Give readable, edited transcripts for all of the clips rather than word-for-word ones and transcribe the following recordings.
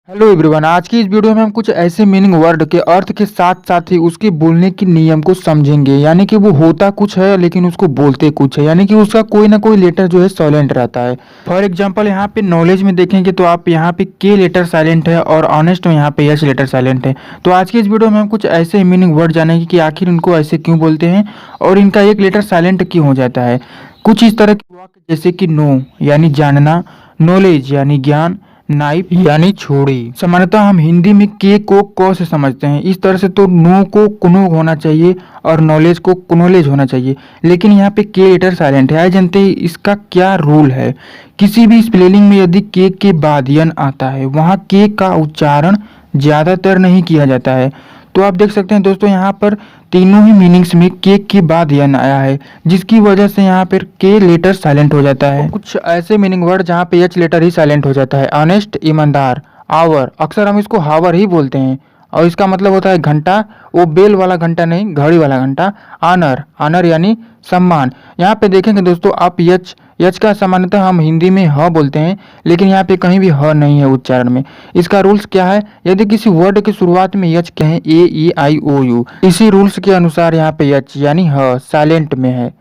Hello everyone, आज की इस वीडियो में हम कुछ ऐसे मीनिंग वर्ड के अर्थ के साथ साथ ही उसके बोलने के नियम को समझेंगे। यानी कि वो होता कुछ है लेकिन उसको बोलते कुछ है, यानी कि उसका कोई ना कोई लेटर जो है साइलेंट रहता है। फॉर एग्जांपल यहाँ पे नॉलेज में देखेंगे तो आप यहाँ पे के लेटर साइलेंट है और ऑनेस्ट में यहाँ पे एच लेटर साइलेंट है। तो आज की इस वीडियो में हम कुछ ऐसे मीनिंग वर्ड जानेंगे कि आखिर इनको ऐसे क्यों बोलते हैं और इनका एक लेटर साइलेंट क्यों हो जाता है। कुछ इस तरह के वाक्य जैसे कि नो यानी जानना, नॉलेज यानी ज्ञान, नाइफ यानी छोड़ी। सामान्यतः हम हिंदी में के को क से समझते हैं, इस तरह से तो नो को कुनो होना चाहिए और नॉलेज को कुनोलेज होना चाहिए, लेकिन यहाँ पे के लेटर साइलेंट है। आइए जानते हैं इसका क्या रूल है। किसी भी स्पेलिंग में यदि के बाद यन आता है, वहाँ के का उच्चारण ज्यादातर नहीं किया जाता है। तो आप देख सकते हैं दोस्तों, यहाँ पर तीनों ही मीनिंग्स में के बाद यन आया है, जिसकी वजह से यहाँ पर के लेटर साइलेंट हो जाता है। कुछ ऐसे मीनिंग वर्ड जहाँ पे एच लेटर ही साइलेंट हो जाता है। ऑनेस्ट ईमानदार, आवर, अक्सर हम इसको हावर ही बोलते हैं और इसका मतलब होता है घंटा, वो बेल वाला घंटा नहीं, घड़ी वाला घंटा। आनर, आनर यानी सम्मान। यहाँ पे देखेंगे दोस्तों आप यच, यच का सामान्यतः हम हिंदी में ह बोलते हैं, लेकिन यहाँ पे कहीं भी ह नहीं है उच्चारण में। इसका रूल्स क्या है, यदि किसी वर्ड के शुरुआत में यच कहें, ए ई आई ओ यू, इसी रूल्स के अनुसार यहाँ पे यच यानी ह साइलेंट में है।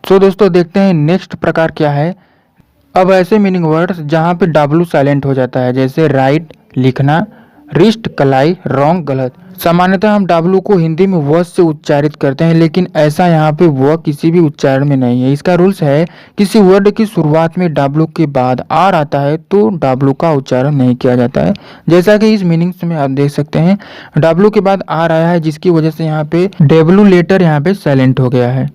तो दोस्तों देखते हैं नेक्स्ट प्रकार क्या है। अब ऐसे मीनिंग वर्ड्स जहाँ पे डब्लू साइलेंट हो जाता है, जैसे राइट लिखना, रिस्ट कलाई रॉन्ग गलत। सामान्यतः हम डब्लू को हिंदी में व से उच्चारित करते हैं, लेकिन ऐसा यहाँ पे व किसी भी उच्चारण में नहीं है। इसका रूल्स है किसी वर्ड की शुरुआत में डब्लू के बाद आर आता है तो डब्लू का उच्चारण नहीं किया जाता है। जैसा कि इस मीनिंग्स में आप देख सकते हैं डब्लू के बाद आर आया है, जिसकी वजह से यहाँ पे डब्लू लेटर यहाँ पे साइलेंट हो गया है।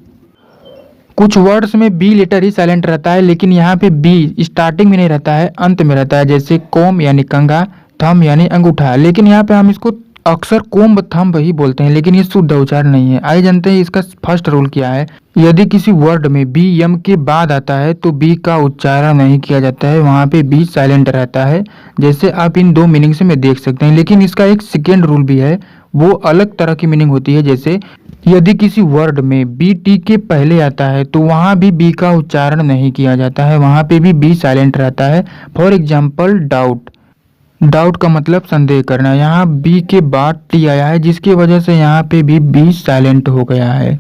कुछ वर्ड्स में बी लेटर ही साइलेंट रहता है, लेकिन यहाँ पे बी स्टार्टिंग में नहीं रहता है, अंत में रहता है। जैसे कोम यानी कंघा, थंब यानी अंगूठा, लेकिन यहाँ पे हम इसको अक्सर कोम्ब थंब ही बोलते हैं, लेकिन ये शुद्ध उच्चारण नहीं है। आइए जानते हैं इसका फर्स्ट रूल क्या है। यदि किसी वर्ड में बी यम के बाद आता है तो बी का उच्चारण नहीं किया जाता है, वहाँ पे बी साइलेंट रहता है। जैसे आप इन दो मीनिंग से में देख सकते हैं, लेकिन इसका एक सेकेंड रूल भी है, वो अलग तरह की मीनिंग होती है। जैसे यदि किसी वर्ड में बी टी के पहले आता है तो वहाँ भी बी का उच्चारण नहीं किया जाता है, वहाँ पे भी बी साइलेंट रहता है। फॉर एग्जाम्पल डाउट, डाउट का मतलब संदेह करना, यहाँ बी के बाद टी आया है, जिसकी वजह से यहाँ पे भी बी साइलेंट हो गया है।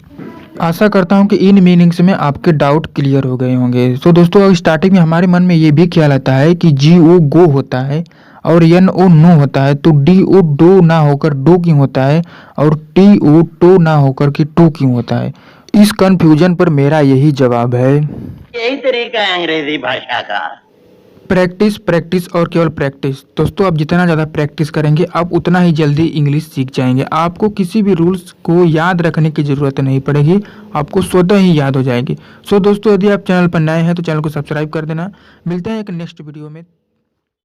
आशा करता हूँ कि इन मीनिंग्स में आपके डाउट क्लियर हो गए होंगे। तो दोस्तों स्टार्टिंग में हमारे मन में ये भी ख्याल आता है कि जी ओ गो होता है और एन ओ नो होता है, तो डी ओ डो ना होकर डो क्यों होता है और टी ओ टो ना होकर के टू क्यों होता है। इस कंफ्यूजन पर मेरा यही जवाब है, यही तरीका है अंग्रेजी भाषा का। प्रैक्टिस प्रैक्टिस और केवल प्रैक्टिस। दोस्तों आप जितना ज़्यादा प्रैक्टिस करेंगे आप उतना ही जल्दी इंग्लिश सीख जाएंगे। आपको किसी भी रूल्स को याद रखने की ज़रूरत नहीं पड़ेगी, आपको स्वतः ही याद हो जाएगी। सो दोस्तों यदि आप चैनल पर नए हैं तो चैनल को सब्सक्राइब कर देना। मिलते हैं एक नेक्स्ट वीडियो में।